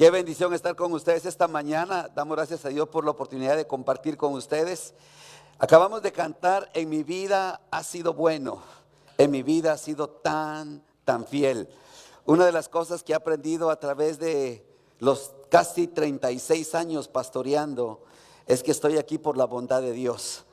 Qué bendición estar con ustedes esta mañana. Damos gracias a Dios por la oportunidad de compartir con ustedes. Acabamos de cantar, en mi vida ha sido bueno, en mi vida ha sido tan fiel. Una de las cosas que he aprendido a través de los casi 36 años pastoreando es que estoy aquí por la bondad de Dios.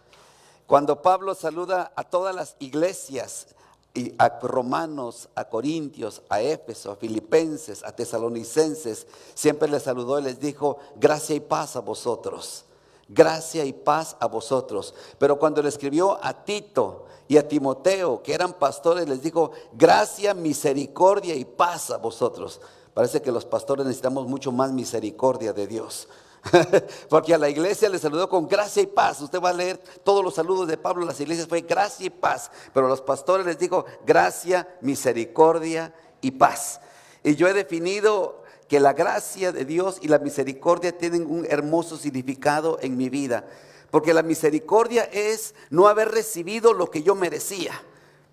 Cuando Pablo saluda a todas las iglesias, y a Romanos, a Corintios, a Éfeso, a Filipenses, a Tesalonicenses, siempre les saludó y les dijo: gracia y paz a vosotros, gracia y paz a vosotros. Pero cuando le escribió a Tito y a Timoteo, que eran pastores, les dijo: gracia, misericordia y paz a vosotros. Parece que los pastores necesitamos mucho más misericordia de Dios. Porque a la iglesia le saludó con gracia y paz. Usted va a leer todos los saludos de Pablo a las iglesias, fue gracia y paz. Pero a los pastores les dijo gracia, misericordia y paz. Y yo he definido que la gracia de Dios y la misericordia tienen un hermoso significado en mi vida. Porque la misericordia es no haber recibido lo que yo merecía,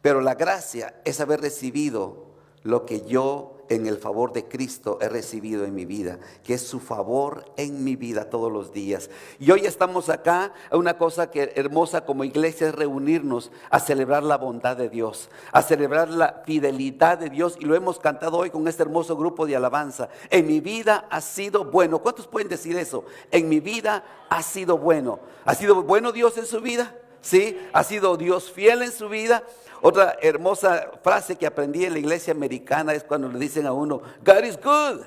pero la gracia es haber recibido lo que yo en el favor de Cristo he recibido en mi vida, que es su favor en mi vida todos los días. Y hoy estamos acá, una cosa que hermosa como iglesia es reunirnos a celebrar la bondad de Dios, a celebrar la fidelidad de Dios, y lo hemos cantado hoy con este hermoso grupo de alabanza. En mi vida ha sido bueno. ¿Cuántos pueden decir eso? En mi vida ha sido bueno. ¿Ha sido bueno Dios en su vida? ¿Sí? ¿Ha sido Dios fiel en su vida? Otra hermosa frase que aprendí en la iglesia americana es cuando le dicen a uno: God is good.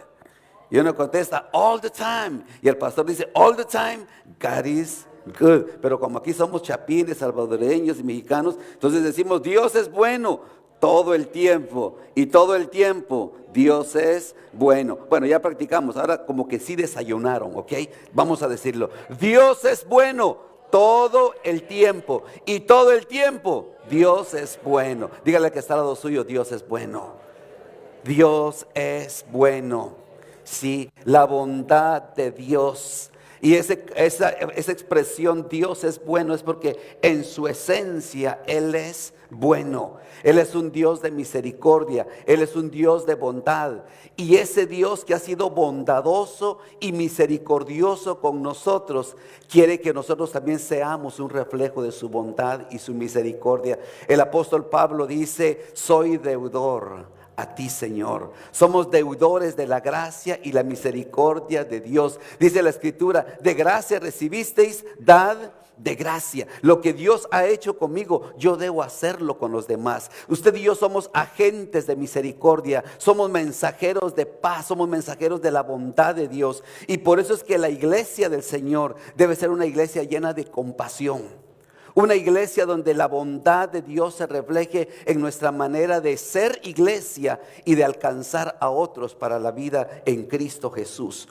Y uno contesta: all the time. Y el pastor dice: all the time, God is good. Pero como aquí somos chapines, salvadoreños y mexicanos, entonces decimos: Dios es bueno todo el tiempo. Y todo el tiempo Dios es bueno. Bueno, ya practicamos. Ahora como que sí desayunaron, ¿ok? Vamos a decirlo: Dios es bueno todo el tiempo. Y todo el tiempo Dios es bueno. Dígale que está al lado suyo: Dios es bueno. Dios es bueno. Sí, la bondad de Dios. Y esa expresión Dios es bueno es porque en su esencia Él es bueno. Él es un Dios de misericordia, Él es un Dios de bondad. Y ese Dios que ha sido bondadoso y misericordioso con nosotros, quiere que nosotros también seamos un reflejo de su bondad y su misericordia. El apóstol Pablo dice: soy deudor a ti, Señor. Somos deudores de la gracia y la misericordia de Dios. Dice la Escritura: de gracia recibisteis, dad de gracia. Lo que Dios ha hecho conmigo, yo debo hacerlo con los demás. Usted y yo somos agentes de misericordia, somos mensajeros de paz, somos mensajeros de la bondad de Dios. Y por eso es que la iglesia del Señor debe ser una iglesia llena de compasión. Una iglesia donde la bondad de Dios se refleje en nuestra manera de ser iglesia y de alcanzar a otros para la vida en Cristo Jesús.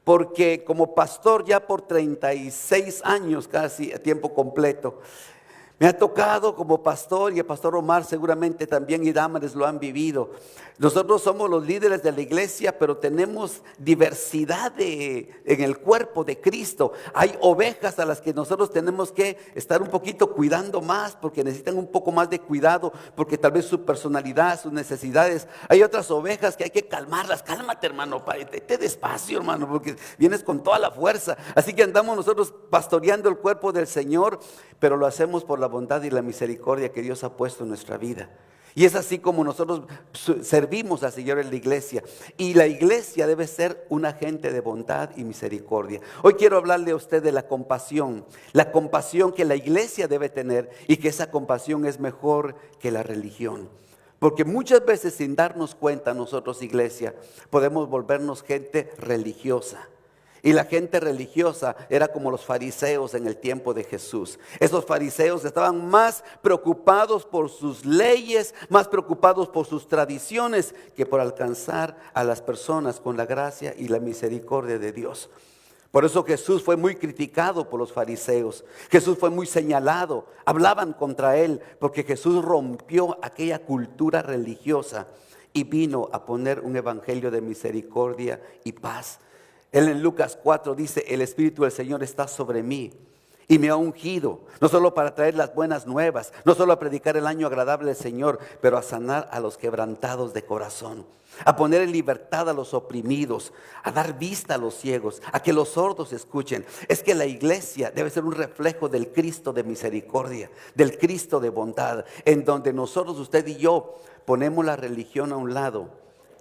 Porque como pastor ya por 36 años, casi a tiempo completo, me ha tocado como pastor, y el pastor Omar seguramente también, y Damaris lo han vivido. Nosotros somos los líderes de la iglesia, pero tenemos diversidad en el cuerpo de Cristo. Hay ovejas a las que nosotros tenemos que estar un poquito cuidando más, porque necesitan un poco más de cuidado, porque tal vez su personalidad, sus necesidades. Hay otras ovejas que hay que calmarlas. Cálmate, hermano, te despacio, hermano, porque vienes con toda la fuerza. Así que andamos nosotros pastoreando el cuerpo del Señor, pero lo hacemos por la bondad y la misericordia que Dios ha puesto en nuestra vida. Y es así como nosotros servimos al Señor en la iglesia. Y la iglesia debe ser un agente de bondad y misericordia. Hoy quiero hablarle a usted de la compasión que la iglesia debe tener, y que esa compasión es mejor que la religión. Porque muchas veces, sin darnos cuenta, nosotros, iglesia, podemos volvernos gente religiosa. Y la gente religiosa era como los fariseos en el tiempo de Jesús. Esos fariseos estaban más preocupados por sus leyes, más preocupados por sus tradiciones, que por alcanzar a las personas con la gracia y la misericordia de Dios. Por eso Jesús fue muy criticado por los fariseos. Jesús fue muy señalado. Hablaban contra él porque Jesús rompió aquella cultura religiosa y vino a poner un evangelio de misericordia y paz. Él en Lucas 4 dice: el Espíritu del Señor está sobre mí, Y me ha ungido, no solo para traer las buenas nuevas, no solo a predicar el año agradable del Señor, pero a sanar a los quebrantados de corazón, a poner en libertad a los oprimidos, a dar vista a los ciegos, a que los sordos escuchen. Es que la iglesia debe ser un reflejo del Cristo de misericordia, del Cristo de bondad, en donde nosotros, usted y yo, ponemos la religión a un lado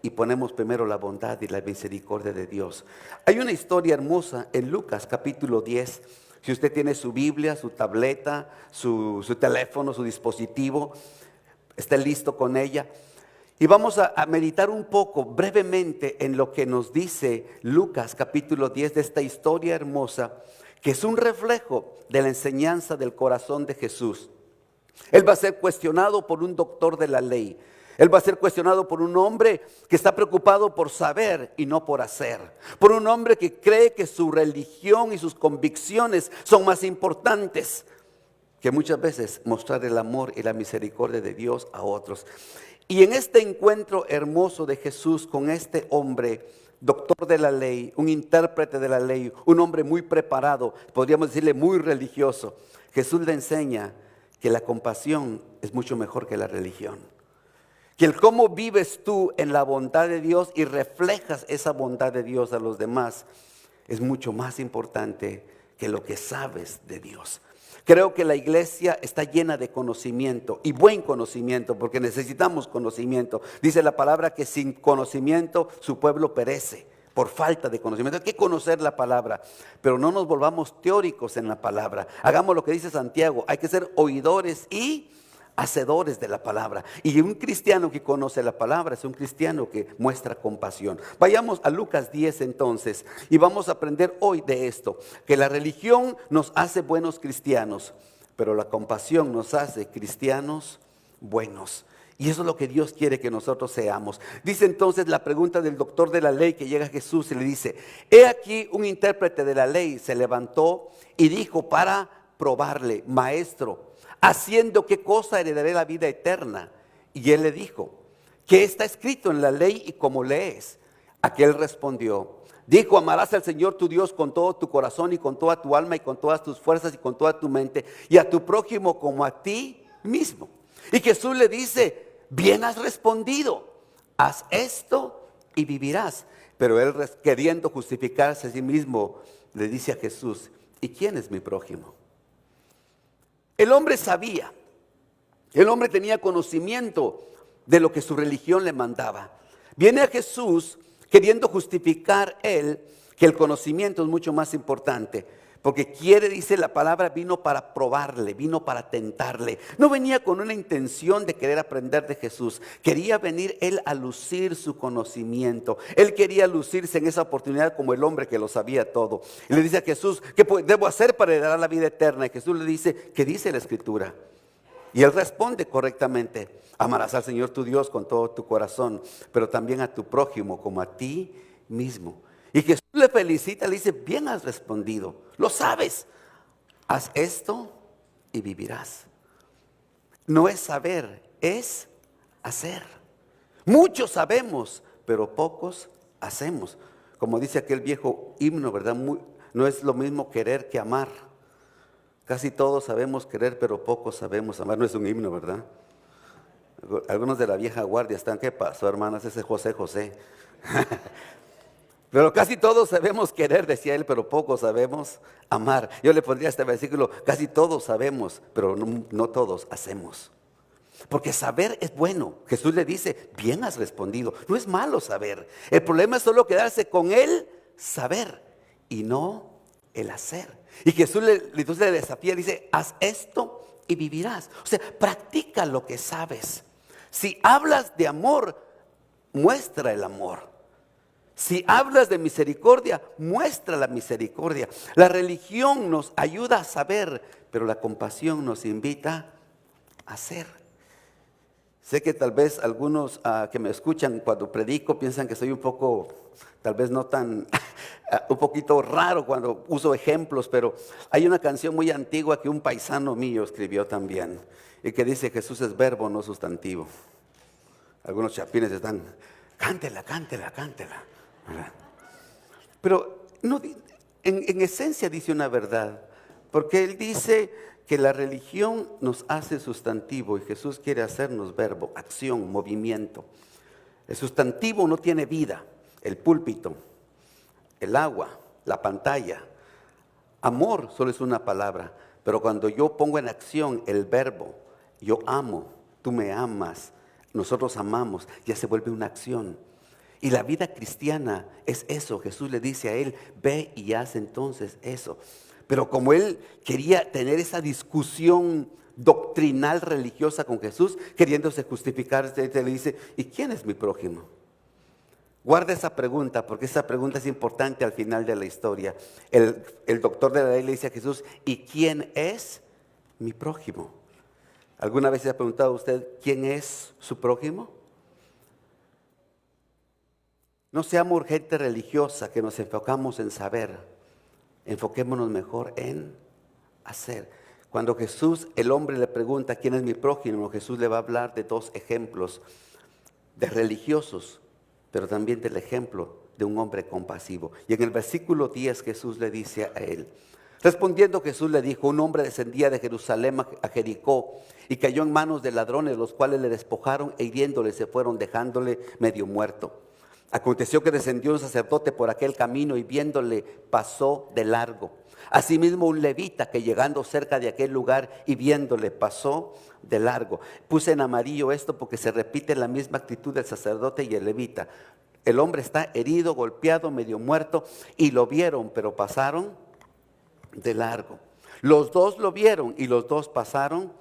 y ponemos primero la bondad y la misericordia de Dios. Hay una historia hermosa en Lucas capítulo 10. Si usted tiene su Biblia, su tableta, su teléfono, su dispositivo, esté listo con ella. Y vamos a meditar un poco brevemente en lo que nos dice Lucas capítulo 10 de esta historia hermosa, que es un reflejo de la enseñanza del corazón de Jesús. Él va a ser cuestionado por un doctor de la ley. Él va a ser cuestionado por un hombre que está preocupado por saber y no por hacer. Por un hombre que cree que su religión y sus convicciones son más importantes que muchas veces mostrar el amor y la misericordia de Dios a otros. Y en este encuentro hermoso de Jesús con este hombre, doctor de la ley, un intérprete de la ley, un hombre muy preparado, podríamos decirle muy religioso, Jesús le enseña que la compasión es mucho mejor que la religión. Que el cómo vives tú en la bondad de Dios y reflejas esa bondad de Dios a los demás es mucho más importante que lo que sabes de Dios. Creo que la iglesia está llena de conocimiento y buen conocimiento, porque necesitamos conocimiento. Dice la palabra que sin conocimiento su pueblo perece por falta de conocimiento. Hay que conocer la palabra, pero no nos volvamos teóricos en la palabra. Hagamos lo que dice Santiago, hay que ser oidores y hacedores de la palabra. Y un cristiano que conoce la palabra es un cristiano que muestra compasión. Vayamos a Lucas 10 entonces y vamos a aprender hoy de esto, que la religión nos hace buenos cristianos, pero la compasión nos hace cristianos buenos. Y eso es lo que Dios quiere que nosotros seamos. Dice entonces la pregunta del doctor de la ley, que llega a Jesús y le dice: he aquí un intérprete de la ley se levantó y dijo para probarle: maestro, ¿haciendo qué cosa heredaré la vida eterna? Y él le dijo: ¿qué está escrito en la ley y cómo lees? Aquel respondió: dijo, amarás al Señor tu Dios con todo tu corazón y con toda tu alma y con todas tus fuerzas y con toda tu mente, y a tu prójimo como a ti mismo. Y Jesús le dice: bien has respondido, haz esto y vivirás. Pero él, queriendo justificarse a sí mismo, le dice a Jesús: ¿y quién es mi prójimo? El hombre sabía, el hombre tenía conocimiento de lo que su religión le mandaba. Viene a Jesús queriendo justificar él que el conocimiento es mucho más importante, porque quiere, dice la palabra, vino para probarle, vino para tentarle. No venía con una intención de querer aprender de Jesús, quería venir él a lucir su conocimiento. Él quería lucirse en esa oportunidad como el hombre que lo sabía todo. Y le dice a Jesús: ¿qué debo hacer para heredar la vida eterna? Y Jesús le dice: ¿qué dice la Escritura? Y él responde correctamente: amarás al Señor tu Dios con todo tu corazón, pero también a tu prójimo como a ti mismo. Y Jesús le felicita, le dice: bien has respondido, lo sabes, haz esto y vivirás. No es saber, es hacer. Muchos sabemos, pero pocos hacemos. Como dice aquel viejo himno, ¿verdad? No es lo mismo querer que amar. Casi todos sabemos querer, pero pocos sabemos amar. No es un himno, ¿verdad? Algunos de la vieja guardia están: ¿qué pasó, hermanas? Ese José José. Pero casi todos sabemos querer, decía él, pero pocos sabemos amar. Yo le pondría este versículo: casi todos sabemos, pero no todos hacemos. Porque saber es bueno. Jesús le dice: bien has respondido. No es malo saber. El problema es solo quedarse con el saber y no el hacer. Y Jesús entonces le desafía, le dice: haz esto y vivirás. O sea, practica lo que sabes. Si hablas de amor, muestra el amor. Si hablas de misericordia, muestra la misericordia. La religión nos ayuda a saber, pero la compasión nos invita a hacer. Sé que tal vez algunos que me escuchan cuando predico piensan que soy un poco, tal vez no tan, un poquito raro cuando uso ejemplos, pero hay una canción muy antigua que un paisano mío escribió también, y que dice: Jesús es verbo, no sustantivo. Algunos chapines están: cántela, cántela, cántela. Pero no, en esencia dice una verdad. Porque Él dice que la religión nos hace sustantivo y Jesús quiere hacernos verbo, acción, movimiento. El sustantivo no tiene vida, el púlpito, el agua, la pantalla. Amor solo es una palabra, pero cuando yo pongo en acción el verbo, yo amo, tú me amas, nosotros amamos, ya se vuelve una acción. Y la vida cristiana es eso. Jesús le dice a él, ve y haz entonces eso. Pero como él quería tener esa discusión doctrinal religiosa con Jesús, queriéndose justificar, le dice, ¿y quién es mi prójimo? Guarda esa pregunta, porque esa pregunta es importante al final de la historia. El doctor de la ley le dice a Jesús, ¿y quién es mi prójimo? ¿Alguna vez se ha preguntado usted quién es su prójimo? No seamos gente religiosa que nos enfocamos en saber, enfoquémonos mejor en hacer. Cuando Jesús, el hombre le pregunta quién es mi prójimo, Jesús le va a hablar de dos ejemplos de religiosos, pero también del ejemplo de un hombre compasivo. Y en el versículo 10 Jesús le dice a él, respondiendo Jesús le dijo, un hombre descendía de Jerusalén a Jericó y cayó en manos de ladrones, los cuales le despojaron e hiriéndole se fueron dejándole medio muerto. Aconteció que descendió un sacerdote por aquel camino y viéndole pasó de largo. Asimismo un levita que llegando cerca de aquel lugar y viéndole pasó de largo. Puse en amarillo esto porque se repite la misma actitud del sacerdote y el levita. El hombre está herido, golpeado, medio muerto y lo vieron, pero pasaron de largo. Los dos lo vieron y los dos pasaron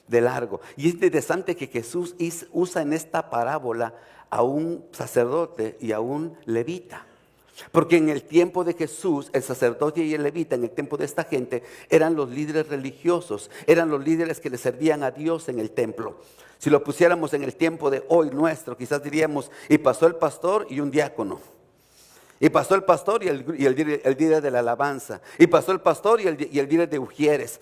de largo. Y es interesante que Jesús usa en esta parábola a un sacerdote y a un levita. Porque en el tiempo de Jesús, el sacerdote y el levita, en el tiempo de esta gente, eran los líderes religiosos, eran los líderes que le servían a Dios en el templo. Si lo pusiéramos en el tiempo de hoy nuestro, quizás diríamos, y pasó el pastor y un diácono. Y pasó el pastor y el líder de la alabanza. Y pasó el pastor y el líder de ujieres.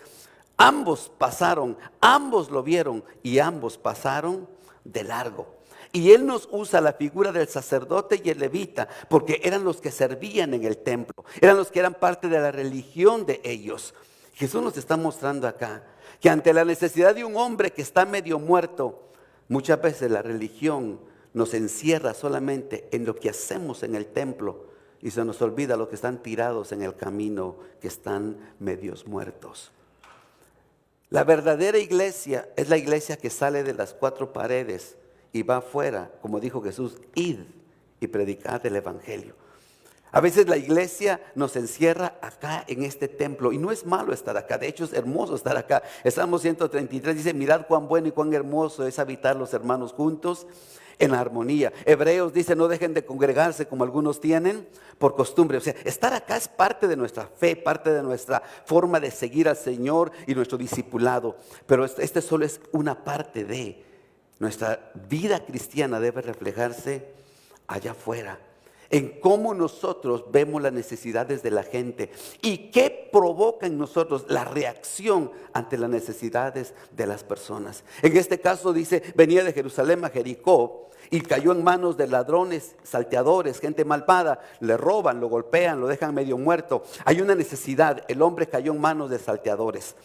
Ambos pasaron, ambos lo vieron y ambos pasaron de largo. Y Él nos usa la figura del sacerdote y el levita porque eran los que servían en el templo, eran los que eran parte de la religión de ellos. Jesús nos está mostrando acá que ante la necesidad de un hombre que está medio muerto, muchas veces la religión nos encierra solamente en lo que hacemos en el templo y se nos olvida los que están tirados en el camino, que están medios muertos. La verdadera iglesia es la iglesia que sale de las cuatro paredes y va afuera, como dijo Jesús, id y predicad el evangelio. A veces la iglesia nos encierra acá en este templo y no es malo estar acá, de hecho es hermoso estar acá. El Salmo 133 dice, mirad cuán bueno y cuán hermoso es habitar los hermanos juntos en armonía. Hebreos dice, no dejen de congregarse como algunos tienen por costumbre. O sea, estar acá es parte de nuestra fe, parte de nuestra forma de seguir al Señor y nuestro discipulado. Pero este solo es una parte de nuestra vida cristiana. Debe reflejarse allá afuera, en cómo nosotros vemos las necesidades de la gente y qué provoca en nosotros la reacción ante las necesidades de las personas. En este caso dice, venía de Jerusalén a Jericó y cayó en manos de ladrones, salteadores, gente malvada, le roban, lo golpean, lo dejan medio muerto. Hay una necesidad, el hombre cayó en manos de salteadores.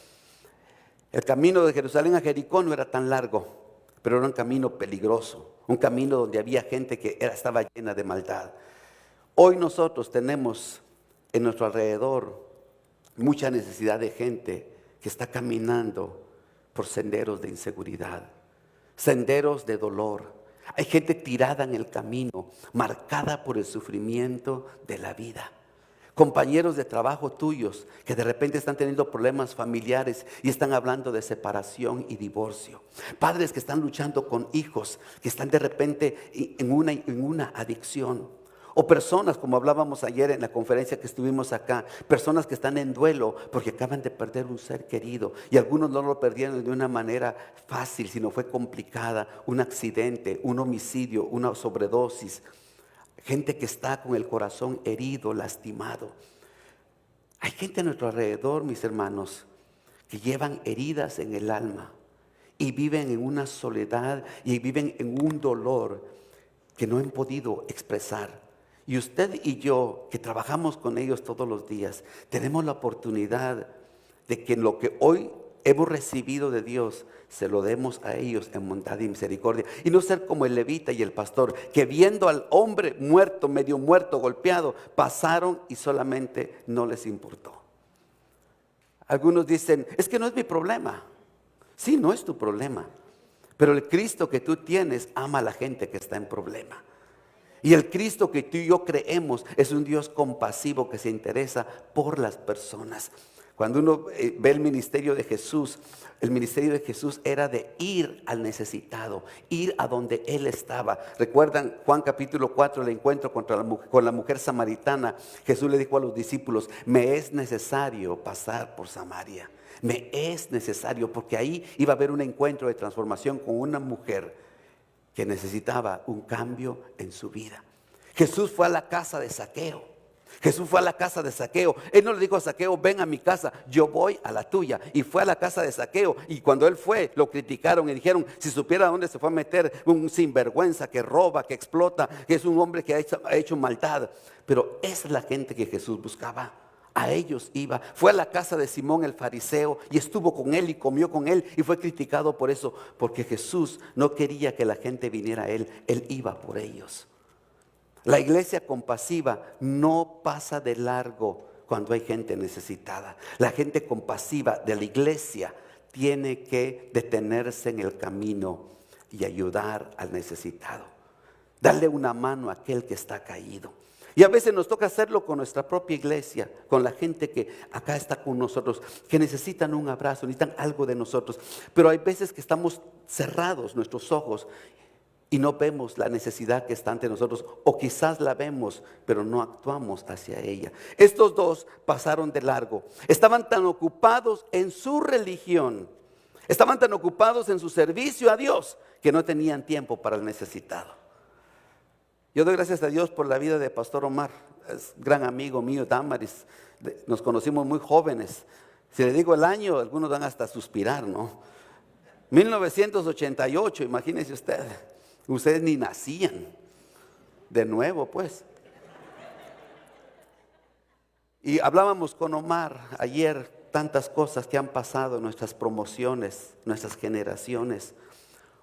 El camino de Jerusalén a Jericó no era tan largo, pero era un camino peligroso, un camino donde había gente que estaba llena de maldad. Hoy nosotros tenemos en nuestro alrededor mucha necesidad de gente que está caminando por senderos de inseguridad, senderos de dolor. Hay gente tirada en el camino, marcada por el sufrimiento de la vida. Compañeros de trabajo tuyos que de repente están teniendo problemas familiares y están hablando de separación y divorcio. Padres que están luchando con hijos que están de repente en una adicción. O personas, como hablábamos ayer en la conferencia que estuvimos acá, personas que están en duelo porque acaban de perder un ser querido. Y algunos no lo perdieron de una manera fácil, sino fue complicada, un accidente, un homicidio, una sobredosis. Gente que está con el corazón herido, lastimado. Hay gente a nuestro alrededor, mis hermanos, que llevan heridas en el alma y viven en una soledad y viven en un dolor que no han podido expresar. Y usted y yo, que trabajamos con ellos todos los días, tenemos la oportunidad de que lo que hoy hemos recibido de Dios, se lo demos a ellos en bondad y misericordia. Y no ser como el levita y el pastor, que viendo al hombre muerto, medio muerto, golpeado, pasaron y solamente no les importó. Algunos dicen, es que no es mi problema. Sí, no es tu problema. Pero el Cristo que tú tienes ama a la gente que está en problema. Y el Cristo que tú y yo creemos es un Dios compasivo que se interesa por las personas. Cuando uno ve el ministerio de Jesús era de ir al necesitado, ir a donde Él estaba. ¿Recuerdan Juan capítulo 4, el encuentro con la mujer samaritana? Jesús le dijo a los discípulos, me es necesario pasar por Samaria. Me es necesario, porque ahí iba a haber un encuentro de transformación con una mujer que necesitaba un cambio en su vida. Jesús fue a la casa de Zaqueo. Jesús fue a la casa de Zaqueo. Él no le dijo a Zaqueo, ven a mi casa, yo voy a la tuya. Y fue a la casa de Zaqueo. Y cuando él fue, lo criticaron y dijeron, si supiera dónde se fue a meter, un sinvergüenza que roba, que explota, que es un hombre que ha hecho maldad. Pero esa es la gente que Jesús buscaba. A ellos iba. Fue a la casa de Simón el fariseo y estuvo con él y comió con él y fue criticado por eso, porque Jesús no quería que la gente viniera a él. Él iba por ellos. La iglesia compasiva no pasa de largo cuando hay gente necesitada. La gente compasiva de la iglesia tiene que detenerse en el camino y ayudar al necesitado. Darle una mano a aquel que está caído. Y a veces nos toca hacerlo con nuestra propia iglesia, con la gente que acá está con nosotros, que necesitan un abrazo, necesitan algo de nosotros. Pero hay veces que estamos cerrados nuestros ojos y no vemos la necesidad que está ante nosotros, o quizás la vemos, pero no actuamos hacia ella. Estos dos pasaron de largo. Estaban tan ocupados en su religión, estaban tan ocupados en su servicio a Dios, que no tenían tiempo para el necesitado. Yo doy gracias a Dios por la vida de Pastor Omar, es gran amigo mío, Damaris. Nos conocimos muy jóvenes. Si le digo el año, algunos van hasta a suspirar, ¿no? 1988, imagínense usted. Ustedes ni nacían. De nuevo, pues. Y hablábamos con Omar ayer, tantas cosas que han pasado en nuestras promociones, nuestras generaciones.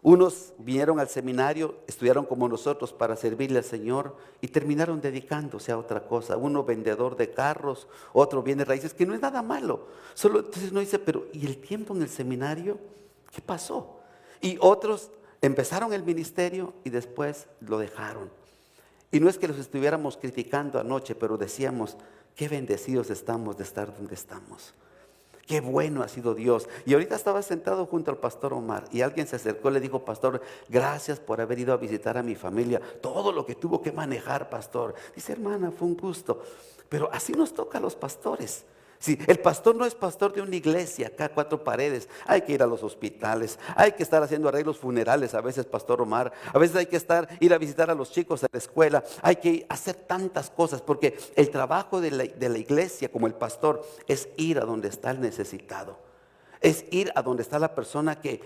Unos vinieron al seminario, estudiaron como nosotros para servirle al Señor y terminaron dedicándose a otra cosa. Uno vendedor de carros, otro bienes raíces, que no es nada malo. Solo entonces uno dice, pero ¿y el tiempo en el seminario? ¿Qué pasó? Y otros empezaron el ministerio y después lo dejaron. Y no es que los estuviéramos criticando anoche, pero decíamos, qué bendecidos estamos de estar donde estamos. Qué bueno ha sido Dios. Y ahorita estaba sentado junto al pastor Omar y alguien se acercó y le dijo, pastor, gracias por haber ido a visitar a mi familia. Todo lo que tuvo que manejar, pastor. Dice, hermana, fue un gusto. Pero así nos toca a los pastores. Sí, el pastor no es pastor de una iglesia, acá 4 paredes. Hay que ir a los hospitales, hay que estar haciendo arreglos funerales, a veces, pastor Omar. A veces hay que ir a visitar a los chicos a la escuela. Hay que hacer tantas cosas, porque el trabajo de la iglesia como el pastor es ir a donde está el necesitado. Es ir a donde está la persona que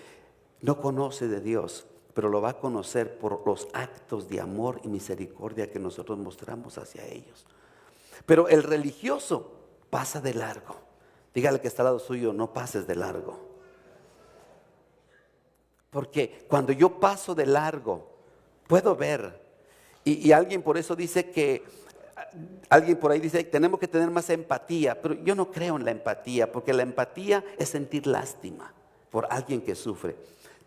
no conoce de Dios, pero lo va a conocer por los actos de amor y misericordia que nosotros mostramos hacia ellos. Pero el religioso pasa de largo. Dígale que está al lado suyo, no pases de largo. Porque cuando yo paso de largo, puedo ver. Y alguien por eso dice que, alguien por ahí dice, tenemos que tener más empatía. Pero yo no creo en la empatía, porque la empatía es sentir lástima por alguien que sufre.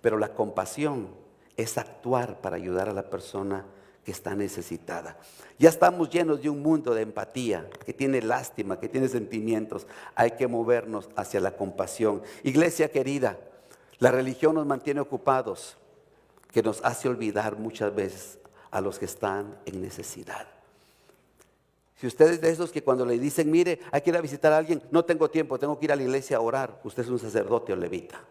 Pero la compasión es actuar para ayudar a la persona que está necesitada. Ya estamos llenos de un mundo de empatía, que tiene lástima, que tiene sentimientos. Hay que movernos hacia la compasión. Iglesia querida, la religión nos mantiene ocupados, que nos hace olvidar muchas veces a los que están en necesidad. Si usted es de esos que cuando le dicen, mire, hay que ir a visitar a alguien, no tengo tiempo, tengo que ir a la iglesia a orar, usted es un sacerdote o levita.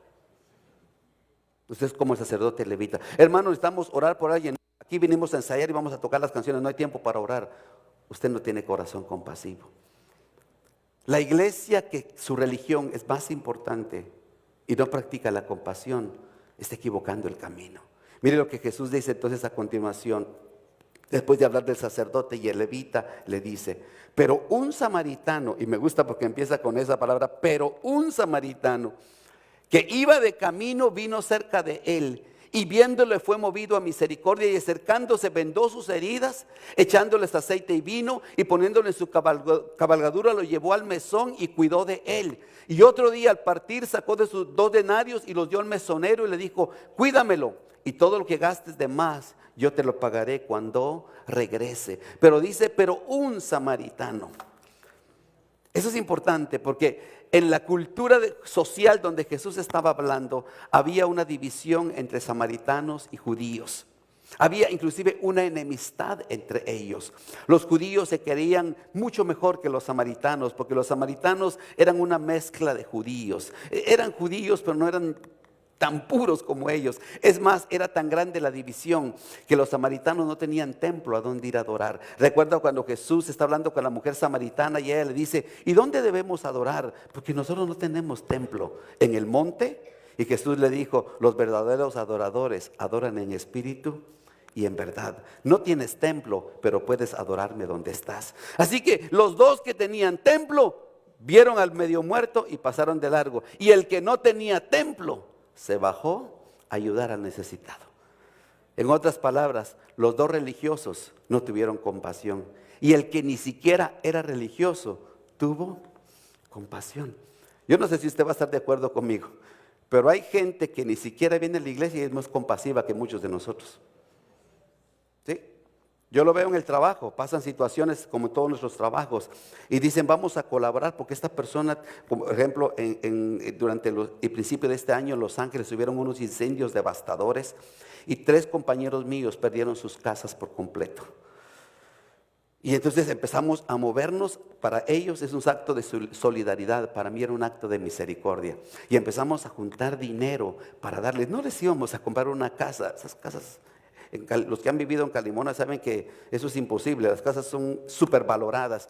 Usted es como el sacerdote levita. Hermano, necesitamos orar por alguien. Aquí vinimos a ensayar y vamos a tocar las canciones, no hay tiempo para orar. Usted no tiene corazón compasivo. La iglesia que su religión es más importante y no practica la compasión, está equivocando el camino. Mire lo que Jesús dice entonces a continuación. Después de hablar del sacerdote y el levita, le dice, pero un samaritano, y me gusta porque empieza con esa palabra, pero un samaritano que iba de camino vino cerca de él, y viéndole fue movido a misericordia, y acercándose vendó sus heridas, echándoles aceite y vino, y poniéndole en su cabalgadura lo llevó al mesón y cuidó de él. Y otro día al partir sacó de sus 2 denarios y los dio al mesonero y le dijo, cuídamelo, y todo lo que gastes de más yo te lo pagaré cuando regrese. Pero dice, pero un samaritano. Eso es importante porque en la cultura social donde Jesús estaba hablando, había una división entre samaritanos y judíos. Había inclusive una enemistad entre ellos. Los judíos se creían mucho mejor que los samaritanos, porque los samaritanos eran una mezcla de judíos. Eran judíos, pero no eran tan puros como ellos. Es más, era tan grande la división que los samaritanos no tenían templo a donde ir a adorar. Recuerda cuando Jesús está hablando con la mujer samaritana y ella le dice, ¿y dónde debemos adorar? Porque nosotros no tenemos templo. ¿En el monte? Y Jesús le dijo, los verdaderos adoradores adoran en espíritu y en verdad. No tienes templo, pero puedes adorarme donde estás. Así que los dos que tenían templo vieron al medio muerto y pasaron de largo. Y el que no tenía templo se bajó a ayudar al necesitado. En otras palabras, los dos religiosos no tuvieron compasión. Y el que ni siquiera era religioso tuvo compasión. Yo no sé si usted va a estar de acuerdo conmigo, pero hay gente que ni siquiera viene a la iglesia y es más compasiva que muchos de nosotros. ¿Sí? Yo lo veo en el trabajo, pasan situaciones como en todos nuestros trabajos y dicen vamos a colaborar porque esta persona, por ejemplo, durante el principio de este año en Los Ángeles hubieron unos incendios devastadores y 3 compañeros míos perdieron sus casas por completo. Y entonces empezamos a movernos, para ellos es un acto de solidaridad, para mí era un acto de misericordia. Y empezamos a juntar dinero para darles, no les íbamos a comprar una casa, esas casas. Los que han vivido en Calimona saben que eso es imposible, las casas son súper valoradas.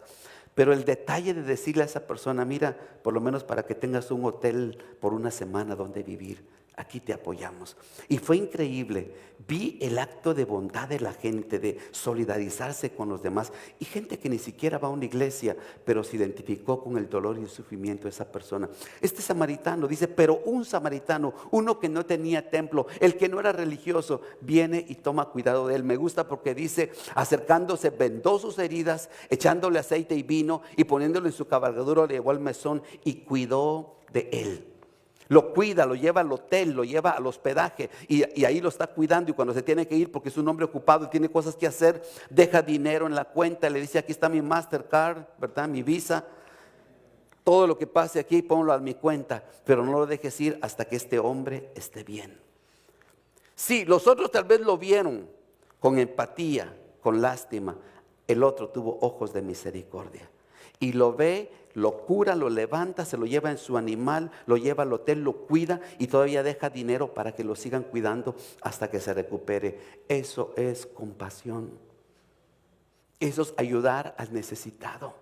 Pero el detalle de decirle a esa persona, mira, por lo menos para que tengas un hotel por una semana donde vivir, aquí te apoyamos. Y fue increíble, vi el acto de bondad de la gente, de solidarizarse con los demás. Y gente que ni siquiera va a una iglesia, pero se identificó con el dolor y el sufrimiento de esa persona. Este samaritano dice, pero un samaritano, uno que no tenía templo, el que no era religioso, viene y toma cuidado de él. Me gusta porque dice, acercándose, vendó sus heridas, echándole aceite y vino, y poniéndolo en su cabalgadura, le llevó al mesón y cuidó de él. Lo cuida, lo lleva al hotel, lo lleva al hospedaje y ahí lo está cuidando. Y cuando se tiene que ir porque es un hombre ocupado y tiene cosas que hacer, deja dinero en la cuenta, le dice aquí está mi Mastercard, ¿verdad? Mi Visa. Todo lo que pase aquí ponlo a mi cuenta, pero no lo dejes ir hasta que este hombre esté bien. Sí, los otros tal vez lo vieron con empatía, con lástima. El otro tuvo ojos de misericordia y lo ve, lo cura, lo levanta, se lo lleva en su animal, lo lleva al hotel, lo cuida y todavía deja dinero para que lo sigan cuidando hasta que se recupere. Eso es compasión. Eso es ayudar al necesitado.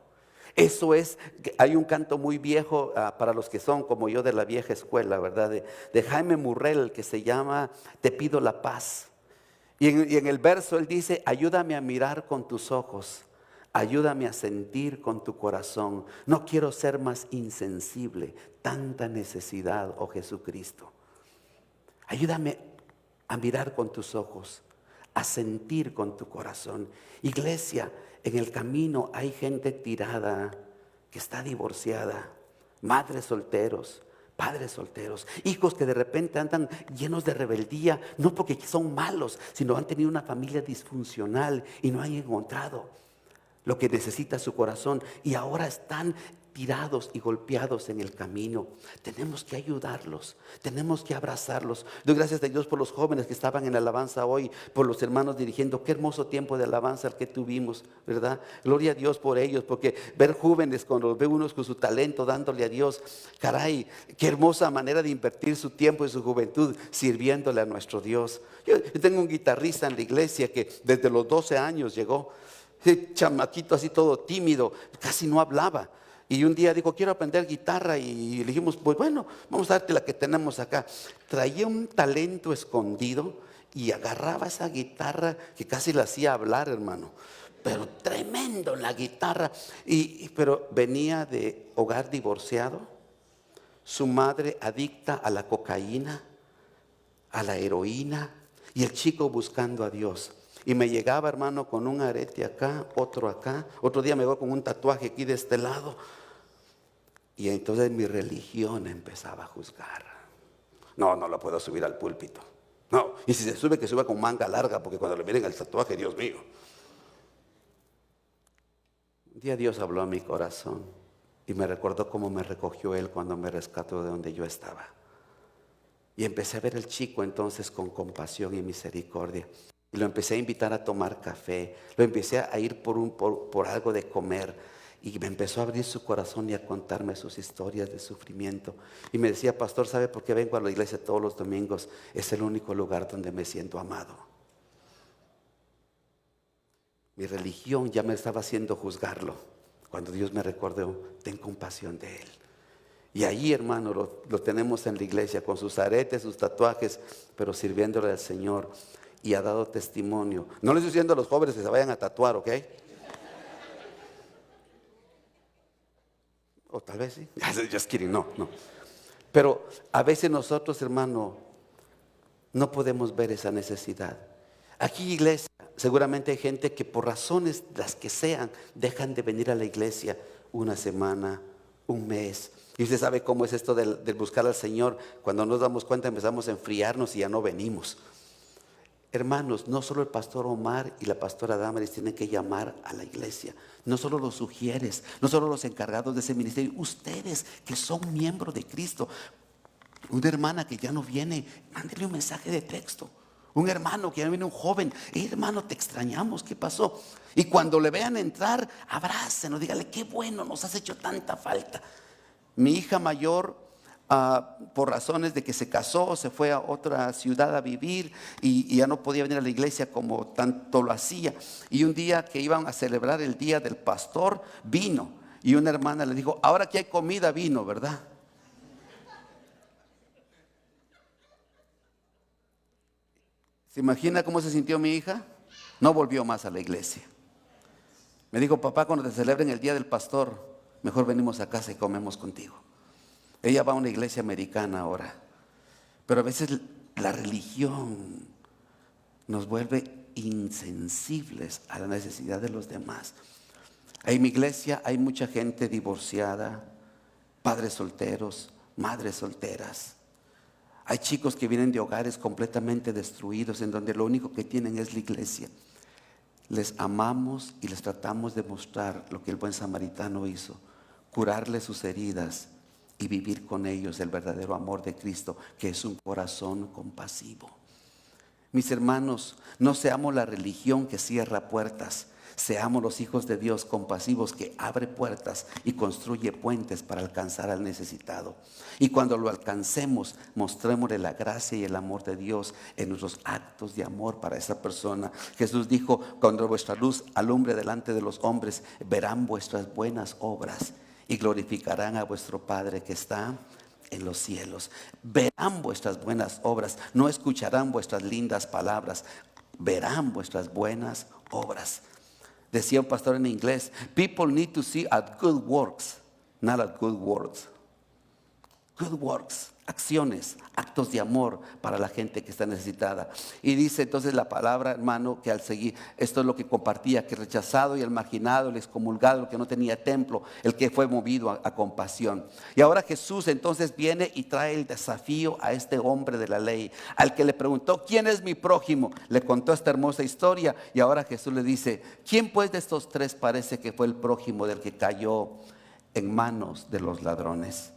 Eso es, hay un canto muy viejo para los que son como yo de la vieja escuela, ¿verdad? De Jaime Murrell, que se llama Te pido la paz. Y en el verso él dice, ayúdame a mirar con tus ojos. Ayúdame a sentir con tu corazón. No quiero ser más insensible. Tanta necesidad, oh Jesucristo. Ayúdame a mirar con tus ojos, a sentir con tu corazón. Iglesia, en el camino hay gente tirada que está divorciada, madres solteros, padres solteros, hijos que de repente andan llenos de rebeldía, no porque son malos, sino han tenido una familia disfuncional y no han encontrado lo que necesita su corazón y ahora están tirados y golpeados en el camino. Tenemos que ayudarlos, tenemos que abrazarlos. Doy gracias a Dios por los jóvenes que estaban en la alabanza hoy, por los hermanos dirigiendo. Qué hermoso tiempo de alabanza el que tuvimos, ¿verdad? Gloria a Dios por ellos, porque ver jóvenes cuando los ve unos con su talento dándole a Dios, caray, qué hermosa manera de invertir su tiempo y su juventud sirviéndole a nuestro Dios. Yo tengo un guitarrista en la iglesia que desde los 12 años llegó. Ese chamaquito así todo tímido, casi no hablaba. Y un día dijo, quiero aprender guitarra. Y le dijimos, pues bueno, vamos a darte la que tenemos acá. Traía un talento escondido y agarraba esa guitarra que casi la hacía hablar, hermano. Pero tremendo la guitarra. Pero venía de hogar divorciado, su madre adicta a la cocaína, a la heroína, y el chico buscando a Dios. Y me llegaba, hermano, con un arete acá, otro acá. Otro día me voy con un tatuaje aquí de este lado. Y entonces mi religión empezaba a juzgar. No, no lo puedo subir al púlpito. No, y si se sube, que suba con manga larga, porque cuando le miren el tatuaje, Dios mío. Un día Dios habló a mi corazón y me recordó cómo me recogió Él cuando me rescató de donde yo estaba. Y empecé a ver al chico entonces con compasión y misericordia. Y lo empecé a invitar a tomar café. Lo empecé a ir por algo de comer. Y me empezó a abrir su corazón y a contarme sus historias de sufrimiento. Y me decía, pastor, ¿sabe por qué vengo a la iglesia todos los domingos? Es el único lugar donde me siento amado. Mi religión ya me estaba haciendo juzgarlo. Cuando Dios me recordó, ten compasión de él. Y ahí, hermano, lo tenemos en la iglesia con sus aretes, sus tatuajes, pero sirviéndole al Señor. Y ha dado testimonio. No les estoy diciendo a los jóvenes que se vayan a tatuar, ¿ok? O tal vez sí. Just kidding, no. Pero a veces nosotros, hermano, no podemos ver esa necesidad. Aquí, iglesia, seguramente hay gente que por razones las que sean, dejan de venir a la iglesia una semana, un mes. Y usted sabe cómo es esto del buscar al Señor. Cuando nos damos cuenta empezamos a enfriarnos y ya no venimos. Hermanos, no solo el pastor Omar y la pastora Damaris tienen que llamar a la iglesia. No solo los sugieres, no solo los encargados de ese ministerio. Ustedes que son miembros de Cristo. Una hermana que ya no viene, mándele un mensaje de texto. Un hermano que ya viene, un joven, hermano, te extrañamos, ¿qué pasó? Y cuando le vean entrar, abrácenos, dígale, qué bueno, nos has hecho tanta falta. Mi hija mayor, por razones de que se casó, se fue a otra ciudad a vivir y ya no podía venir a la iglesia como tanto lo hacía. Y un día que iban a celebrar el día del pastor, vino. Y una hermana le dijo, ahora que hay comida, vino, ¿verdad? ¿Se imagina cómo se sintió mi hija? No volvió más a la iglesia. Me dijo, papá, cuando te celebren el día del pastor, mejor venimos a casa y comemos contigo. Ella va a una iglesia americana ahora. Pero a veces la religión nos vuelve insensibles a la necesidad de los demás. En mi iglesia hay mucha gente divorciada, padres solteros, madres solteras. Hay chicos que vienen de hogares completamente destruidos, en donde lo único que tienen es la iglesia. Les amamos y les tratamos de mostrar lo que el buen samaritano hizo, curarles sus heridas y vivir con ellos el verdadero amor de Cristo, que es un corazón compasivo. Mis hermanos, no seamos la religión que cierra puertas. Seamos los hijos de Dios compasivos que abre puertas y construye puentes para alcanzar al necesitado. Y cuando lo alcancemos, mostrémosle la gracia y el amor de Dios en nuestros actos de amor para esa persona. Jesús dijo, cuando vuestra luz alumbre delante de los hombres, verán vuestras buenas obras y glorificarán a vuestro Padre que está en los cielos. Verán vuestras buenas obras, no escucharán vuestras lindas palabras, verán vuestras buenas obras. Decía un pastor en inglés, people need to see at good works, not at good words. Good works, acciones, actos de amor para la gente que está necesitada. Y dice entonces la palabra, hermano, que al seguir, esto es lo que compartía, que rechazado y el marginado, el excomulgado, el que no tenía templo, el que fue movido a compasión. Y ahora Jesús entonces viene y trae el desafío a este hombre de la ley, al que le preguntó, ¿quién es mi prójimo? Le contó esta hermosa historia y ahora Jesús le dice, ¿quién pues de estos tres parece que fue el prójimo del que cayó en manos de los ladrones?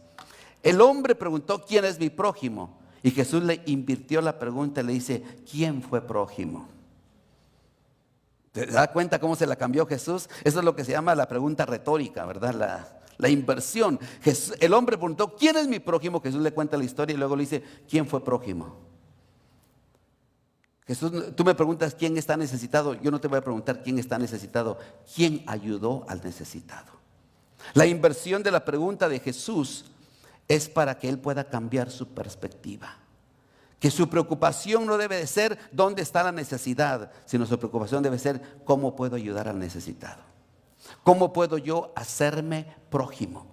El hombre preguntó, ¿quién es mi prójimo? Y Jesús le invirtió la pregunta y le dice, ¿quién fue prójimo? ¿Te das cuenta cómo se la cambió Jesús? Eso es lo que se llama la pregunta retórica, ¿verdad? La inversión. El hombre preguntó, ¿quién es mi prójimo? Jesús le cuenta la historia y luego le dice, ¿quién fue prójimo? Jesús, tú me preguntas quién está necesitado. Yo no te voy a preguntar quién está necesitado. ¿Quién ayudó al necesitado? La inversión de la pregunta de Jesús es para que él pueda cambiar su perspectiva. Que su preocupación no debe de ser dónde está la necesidad, sino su preocupación debe ser cómo puedo ayudar al necesitado. ¿Cómo puedo yo hacerme prójimo?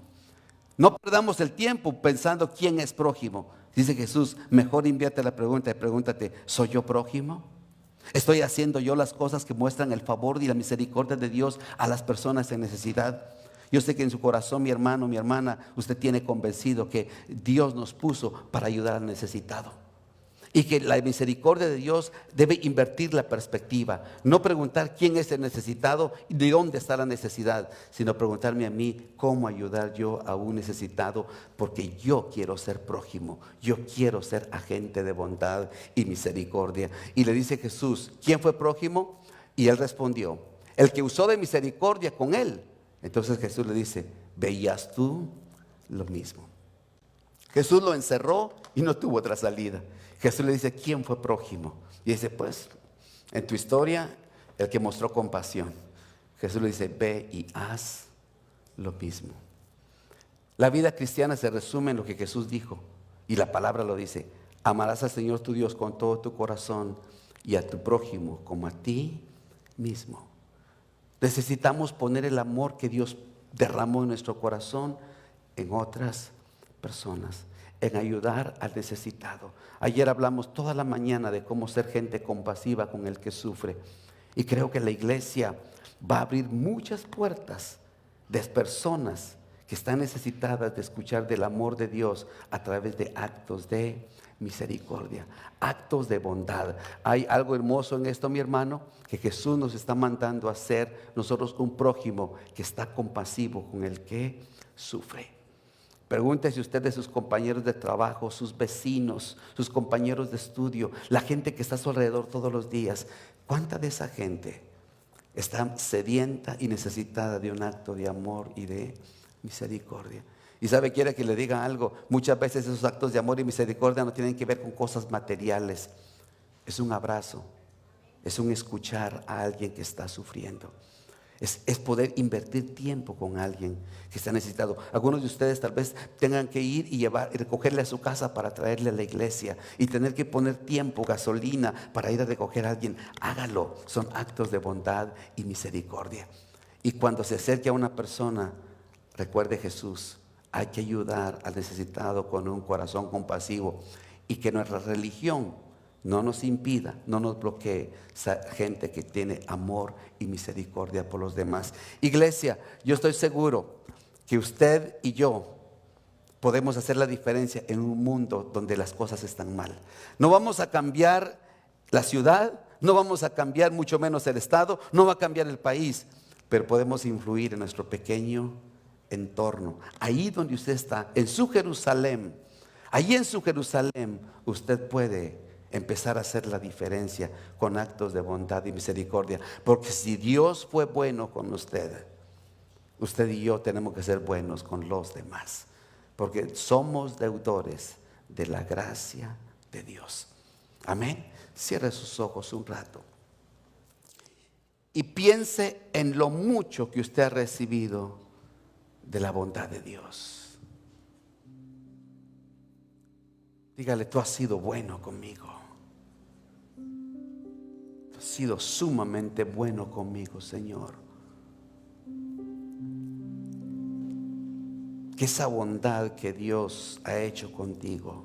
No perdamos el tiempo pensando quién es prójimo. Dice Jesús, mejor invierte la pregunta y pregúntate, ¿soy yo prójimo? ¿Estoy haciendo yo las cosas que muestran el favor y la misericordia de Dios a las personas en necesidad? Yo sé que en su corazón, mi hermano, mi hermana, usted tiene convencido que Dios nos puso para ayudar al necesitado. Y que la misericordia de Dios debe invertir la perspectiva. No preguntar quién es el necesitado y de dónde está la necesidad, sino preguntarme a mí cómo ayudar yo a un necesitado, porque yo quiero ser prójimo, yo quiero ser agente de bondad y misericordia. Y le dice Jesús, ¿quién fue prójimo? Y él respondió, el que usó de misericordia con él. Entonces Jesús le dice, ¿veías tú lo mismo? Jesús lo encerró y no tuvo otra salida. Jesús le dice, ¿quién fue prójimo? Y dice, pues, en tu historia, el que mostró compasión. Jesús le dice, ve y haz lo mismo. La vida cristiana se resume en lo que Jesús dijo. Y la palabra lo dice, amarás al Señor tu Dios con todo tu corazón y a tu prójimo como a ti mismo. Necesitamos poner el amor que Dios derramó en nuestro corazón en otras personas, en ayudar al necesitado. Ayer hablamos toda la mañana de cómo ser gente compasiva con el que sufre. Y creo que la iglesia va a abrir muchas puertas de personas que están necesitadas de escuchar del amor de Dios a través de actos de misericordia, actos de bondad. Hay algo hermoso en esto, mi hermano, que Jesús nos está mandando a ser nosotros un prójimo que está compasivo con el que sufre. Pregúntese usted de sus compañeros de trabajo, sus vecinos, sus compañeros de estudio, la gente que está a su alrededor todos los días. ¿Cuánta de esa gente está sedienta y necesitada de un acto de amor y de misericordia? Y sabe, quiere que le diga algo, muchas veces esos actos de amor y misericordia no tienen que ver con cosas materiales. Es un abrazo, es un escuchar a alguien que está sufriendo. Es poder invertir tiempo con alguien que está necesitado. Algunos de ustedes tal vez tengan que ir y recogerle a su casa para traerle a la iglesia y tener que poner tiempo, gasolina para ir a recoger a alguien. Hágalo, son actos de bondad y misericordia. Y cuando se acerque a una persona, recuerde Jesús, hay que ayudar al necesitado con un corazón compasivo y que nuestra religión no nos impida, no nos bloquee gente que tiene amor y misericordia por los demás. Iglesia, yo estoy seguro que usted y yo podemos hacer la diferencia en un mundo donde las cosas están mal. No vamos a cambiar la ciudad, no vamos a cambiar mucho menos el estado, no va a cambiar el país, pero podemos influir en nuestro pequeño entorno. Ahí donde usted está, en su Jerusalén, ahí en su Jerusalén, usted puede empezar a hacer la diferencia con actos de bondad y misericordia. Porque si Dios fue bueno con usted, usted y yo tenemos que ser buenos con los demás. Porque somos deudores de la gracia de Dios. Amén. Cierre sus ojos un rato. Y piense en lo mucho que usted ha recibido de la bondad de Dios. Dígale, tú has sido bueno conmigo. Tú has sido sumamente bueno conmigo, Señor. Que esa bondad que Dios ha hecho contigo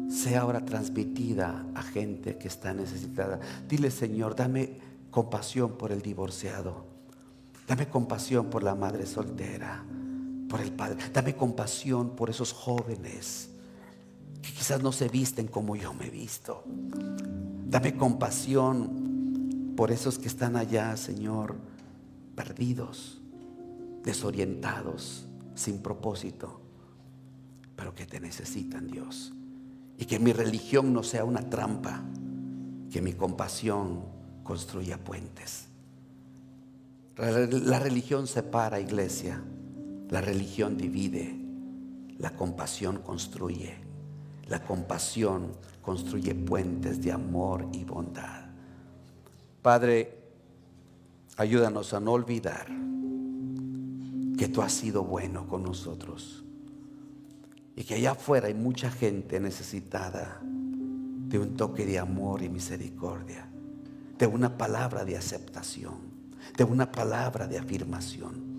sea ahora transmitida a gente que está necesitada. Dile, Señor, dame compasión por el divorciado. Dame compasión por la madre soltera, por el padre. Dame compasión por esos jóvenes que quizás no se visten como yo me he visto. Dame compasión por esos que están allá, Señor, perdidos, desorientados, sin propósito, pero que te necesitan, Dios. Y que mi religión no sea una trampa, que mi compasión construya puentes. La religión separa, iglesia. La religión divide. La compasión construye. La compasión construye puentes de amor y bondad. Padre, ayúdanos a no olvidar que tú has sido bueno con nosotros. y que allá afuera hay mucha gente necesitada de un toque de amor y misericordia, de una palabra de aceptación, de una palabra de afirmación.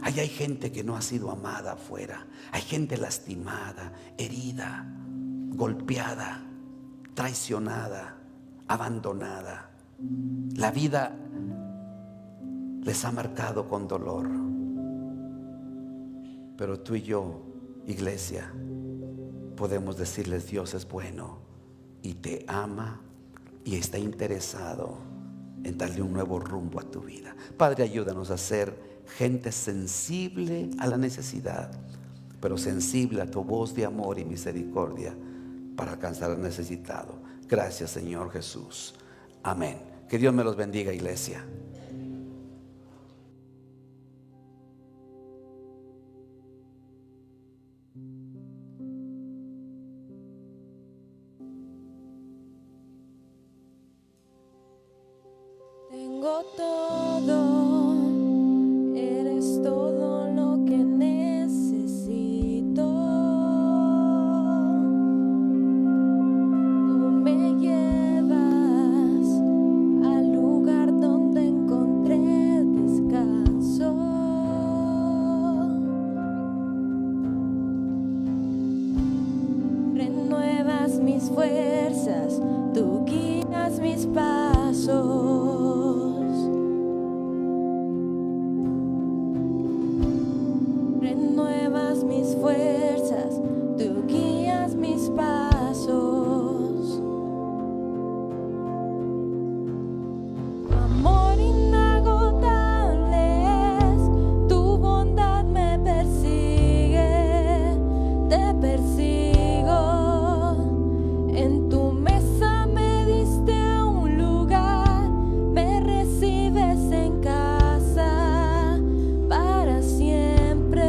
Ahí hay gente que no ha sido amada afuera, hay gente lastimada, herida, golpeada, traicionada, abandonada. La vida les ha marcado con dolor. Pero tú y yo, iglesia, podemos decirles: Dios es bueno y te ama y está interesado en darle un nuevo rumbo a tu vida. Padre, ayúdanos a ser gente sensible a la necesidad, pero sensible a tu voz de amor y misericordia para alcanzar al necesitado. Gracias, Señor Jesús. Amén. Que Dios me los bendiga, iglesia. Tengo todo, eres todo lo que necesito. Tú me llevas al lugar donde encontré descanso. Renuevas mis fuerzas, tú guías mis pasos. Renuevas mis fuerzas, tú guías mis pasos. Tu amor inagotable es, tu bondad me persigue, te persigo. En tu mesa me diste un lugar, me recibes en casa para siempre.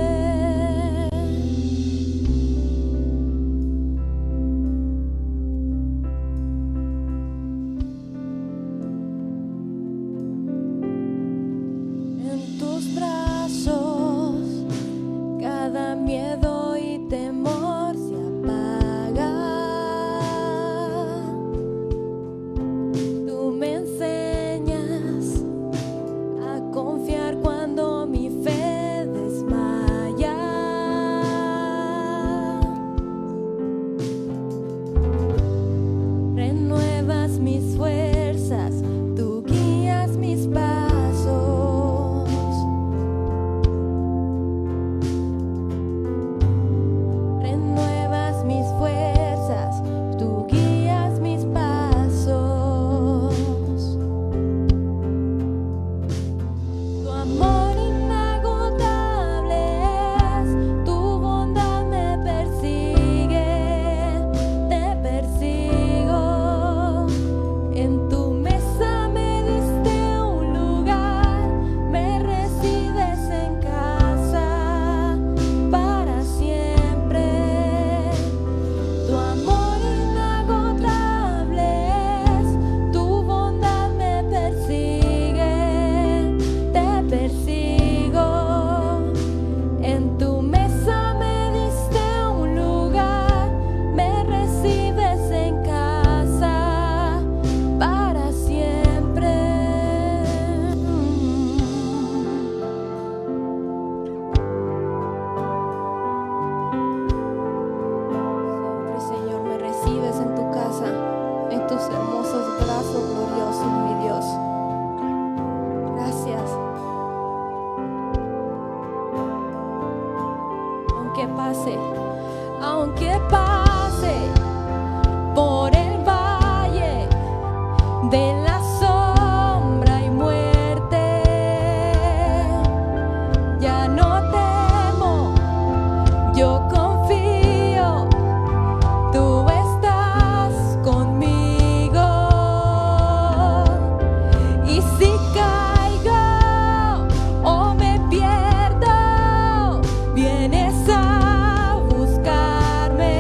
En tus brazos cada miedo y temor se apaga. Tú me enseñas a confiar cuando mi fe desmaya. Renuevas mis fuerzas, tú guías mis pasos. Renuevas mis fuerzas, tú guías mis pasos. Tu amor inagotable es, tu bondad me persigue, te persigo. En tu mesa me diste un lugar, me recibes en casa para siempre. Tu amor inagotable es, tu bondad me persigue, te persigo. En tu mesa me diste un lugar, me recibes en casa para siempre. Siempre, Señor, me recibes en tu casa, en tus hermosos brazos gloriosos, mi Dios. Gracias. Aunque pase por el valle de la sombra y muerte, ya no temo, yo confío, tú estás conmigo. Y si caigo o me pierdo, vienes a buscarme.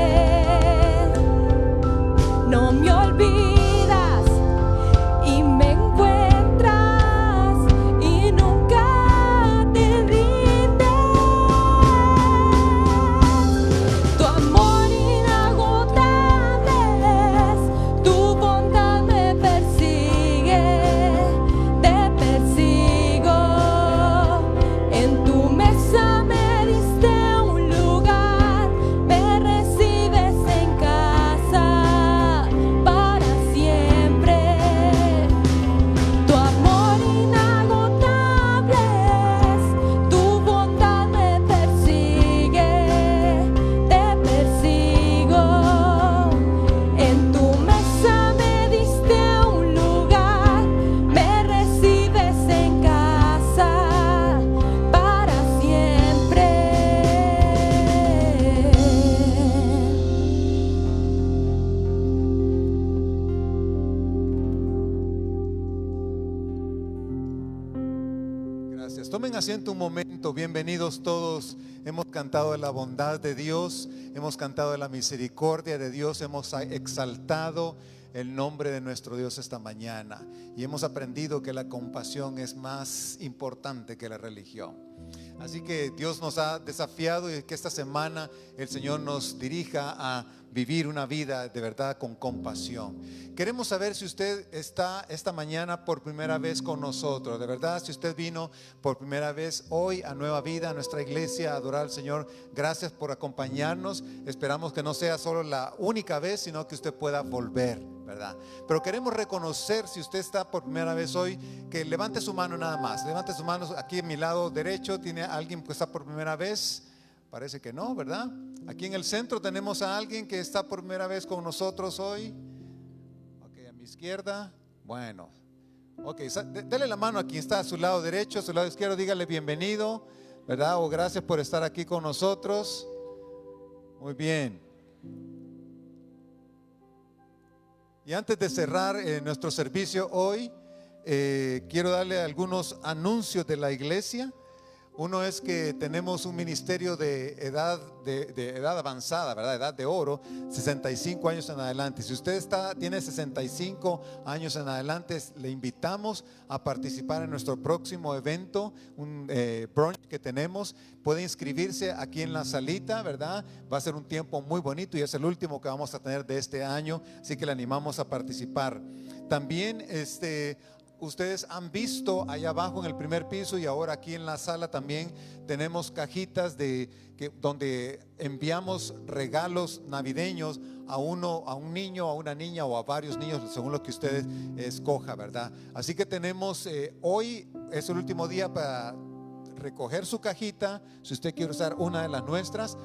asiento un momento. Bienvenidos todos. Hemos cantado de la bondad de Dios, hemos cantado de la misericordia de Dios, hemos exaltado el nombre de nuestro Dios esta mañana y hemos aprendido que la compasión es más importante que la religión. Así que Dios nos ha desafiado y que esta semana el Señor nos dirija a vivir una vida de verdad con compasión. Queremos saber si usted está esta mañana por primera vez con nosotros. De verdad, si usted vino por primera vez hoy a Nueva Vida, a nuestra iglesia, a adorar al Señor, gracias por acompañarnos. Esperamos que no sea solo la única vez, sino que usted pueda volver, ¿verdad? Pero queremos reconocer, si usted está por primera vez hoy, que levante su mano nada más. Levante su mano aquí en mi lado derecho. ¿Tiene alguien que está por primera vez? Parece que no, ¿verdad? Aquí en el centro tenemos a alguien que está por primera vez con nosotros hoy. Ok, a mi izquierda. Bueno, ok, dele la mano a quien está a su lado derecho, a su lado izquierdo. Dígale bienvenido, ¿verdad? O gracias por estar aquí con nosotros. Muy bien. Y antes de cerrar nuestro servicio hoy, quiero darle algunos anuncios de la iglesia. Uno es que tenemos un ministerio de edad avanzada, ¿verdad? Edad de oro, 65 años en adelante. Si usted tiene 65 años en adelante, le invitamos a participar en nuestro próximo evento, un brunch que tenemos. Puede inscribirse aquí en la salita, ¿verdad? Va a ser un tiempo muy bonito y es el último que vamos a tener de este año, así que le animamos a participar. También ustedes han visto allá abajo en el primer piso y ahora aquí en la sala también tenemos cajitas donde enviamos regalos navideños a un niño, a una niña o a varios niños, según lo que ustedes escoja, ¿verdad? Así que tenemos, hoy es el último día para recoger su cajita, si usted quiere usar una de las nuestras.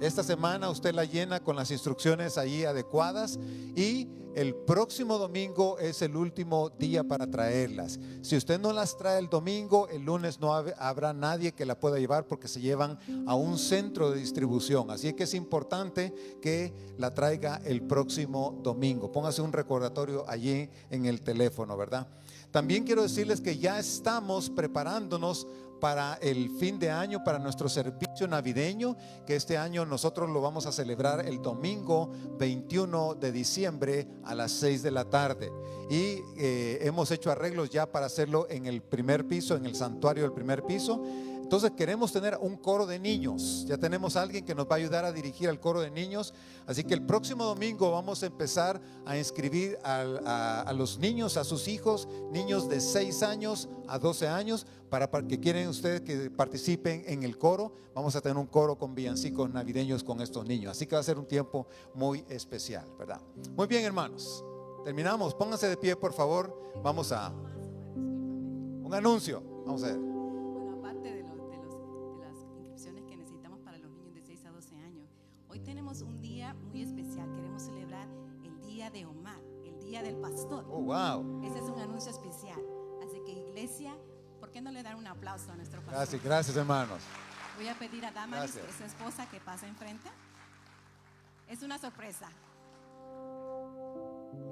Esta semana usted la llena con las instrucciones ahí adecuadas y el próximo domingo es el último día para traerlas. Si usted no las trae el domingo, el lunes no habrá nadie que la pueda llevar porque se llevan a un centro de distribución. Así que es importante que la traiga el próximo domingo. Póngase un recordatorio allí en el teléfono, ¿verdad? También quiero decirles que ya estamos preparándonos para el fin de año, para nuestro servicio navideño, que este año nosotros lo vamos a celebrar el domingo 21 de diciembre a las 6 de la tarde. Y hemos hecho arreglos ya para hacerlo en el primer piso, en el santuario del primer piso. Entonces queremos tener un coro de niños. Ya tenemos a alguien que nos va a ayudar a dirigir al coro de niños. Así que el próximo domingo vamos a empezar a inscribir a los niños, a sus hijos, niños de 6 años a 12 años, para que quieren ustedes que participen en el coro. Vamos a tener un coro con villancicos navideños con estos niños. Así que va a ser un tiempo muy especial, ¿verdad? Muy bien, hermanos. Terminamos. Pónganse de pie, por favor. Vamos a un anuncio. Vamos a ver. Bueno, aparte de las inscripciones que necesitamos para los niños de 6 a 12 años, hoy tenemos un día muy especial. Queremos celebrar el día de Omar, el día del pastor. Oh, wow. Ese es un anuncio especial. Así que, iglesia, ¿por qué no le dan un aplauso a nuestro pastor? Gracias, hermanos. Voy a pedir a Damaris, Gracias. que es su esposa, que pase enfrente. Es una sorpresa.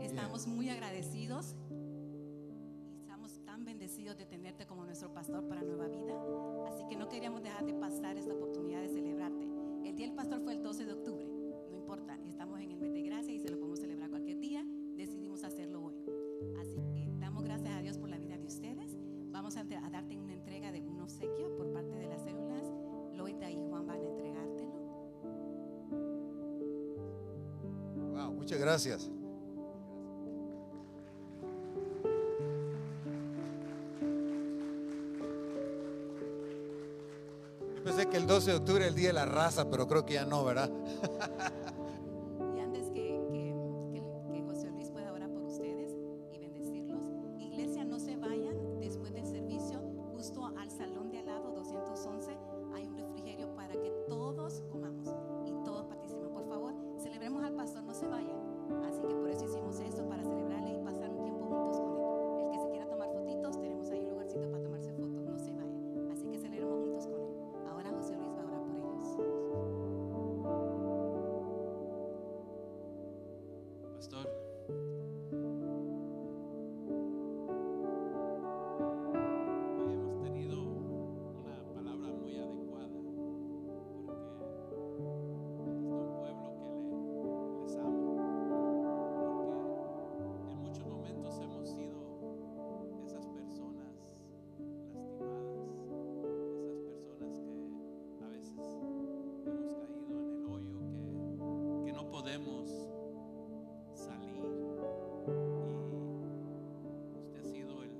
Estamos muy agradecidos y estamos tan bendecidos de tenerte como nuestro pastor para Nueva Vida. Así que no queríamos dejar de pasar esta oportunidad de celebrarte. El día del pastor fue el 12 de octubre. No importa, estamos en el mes de gracia y se lo podemos celebrar cualquier día. Decidimos hacerlo hoy. Así que damos gracias a Dios por la vida de ustedes. Vamos a darte una entrega de un obsequio por parte de las células. Loida y Juan van a entregártelo. Wow, muchas gracias. Yo pensé que el 12 de octubre era el día de la raza, pero creo que ya no, ¿verdad? Y antes que José Luis pueda orar por ustedes y bendecirlos, iglesia, no se vayan. Después del servicio, justo al salón de al lado, 211, hay un refrigerio para que todos comamos y todos participen. Por favor, celebremos al pastor, no se vayan. Así que por eso hicimos esto, para celebrarle y pasar un tiempo juntos con él. El que se quiera tomar fotitos, tenemos ahí un lugarcito para tomarse fotos, no se vayan. Así que celebremos juntos con él. Ahora José Luis va a orar por ellos. podemos salir. Y usted ha sido el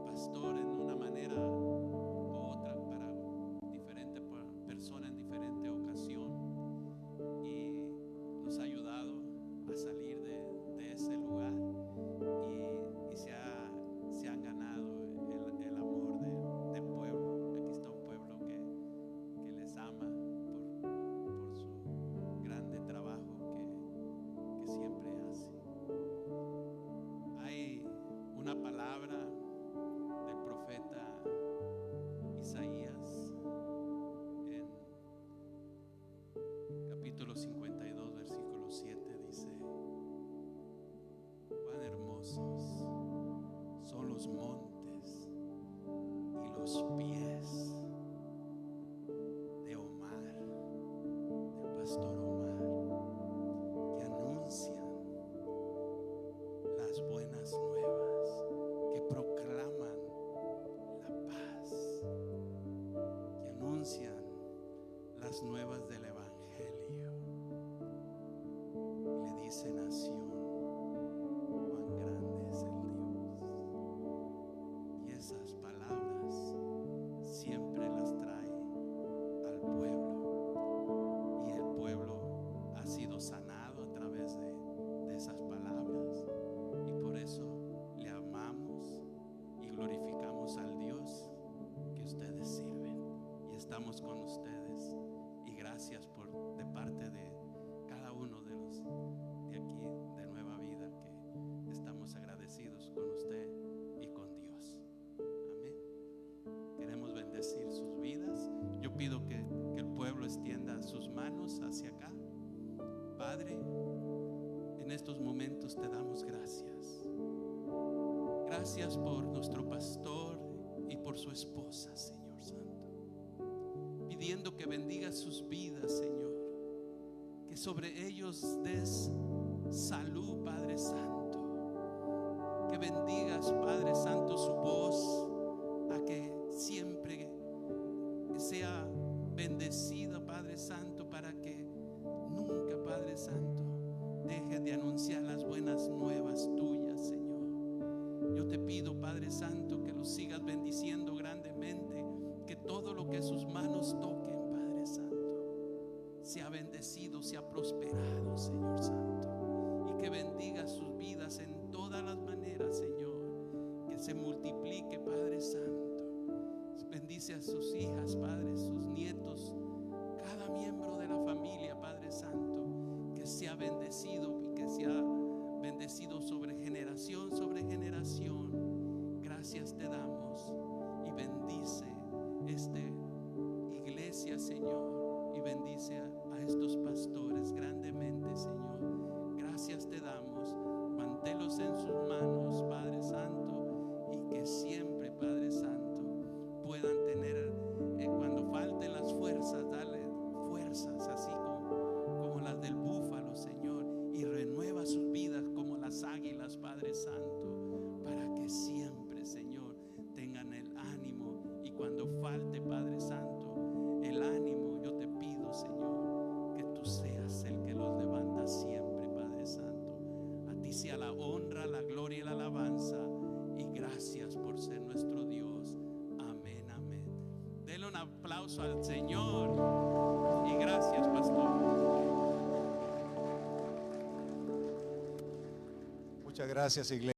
pastor en una manera u otra para diferentes personas en diferente ocasión, y nos ha ayudado a salir de ese lugar, y se han ganado el amor del pueblo. Aquí está un pueblo que les ama por su grande trabajo que siempre hace. Hay una palabra del profeta Isaías en capítulo 52, versículo 7, dice: cuán hermosos son los montes y los pies de Omar, del pastor Omar, que anuncian las buenas nuevas, que proclaman la paz, que anuncian las nuevas del Evangelio. Y le dice: nación, cuán grande es el Dios. Y esas palabras siempre las trae al pueblo, y el pueblo ha sido sanado a través de esas palabras, y por eso le amamos y glorificamos al Dios que ustedes sirven, y estamos con ustedes. Y gracias de parte de cada uno de los de aquí de Nueva Vida, que estamos agradecidos con usted y con Dios. Amén. Queremos bendecir sus vidas. Yo pido que el pueblo extienda sus manos hacia acá. Padre, en estos momentos te damos gracias. Gracias por nuestro pastor y por su esposa, Señor Santo. Pidiendo que bendiga sus vidas, Señor. Que sobre ellos des salud, Padre Santo. Que bendigas, Padre Santo, su voz, a que siempre sea bendecida, Padre Santo, para que nunca, Padre Santo, deje de anunciar las buenas nuevas tuyas, Señor. Yo te pido, Padre Santo, que los sigas bendiciendo grandemente, que todo lo que sus manos toquen, Padre Santo, sea bendecido, sea prosperado, Señor Santo, y que bendiga sus vidas en todas las maneras, Señor, que se multiplique, Padre Santo. Bendice a sus hijas, Padre, sus nietos, cada miembro de la familia, Padre Santo, que sea bendecido y que sea bendecido sobre generación Gracias te damos, y bendice esta iglesia, Señor, y bendice a estos pastores grandemente, Señor. Gracias te damos. Manténlos en sus manos, Padre Santo, y que siempre, Padre Santo, puedan tener, cuando falten las fuerzas, darle fuerzas así como las del búfalo, Señor, y renueva sus vidas como las águilas, Padre Santo, para que siempre, Señor, tengan el ánimo. Y cuando falte, Padre Santo, el ánimo, yo te pido, Señor, que tú seas el que los levanta siempre, Padre Santo. A ti sea la honra, la gloria y la alabanza, y gracias por ser nuestro Dios. Amén, amén. Denle un aplauso al Señor, y gracias, pastor. Muchas gracias, iglesia.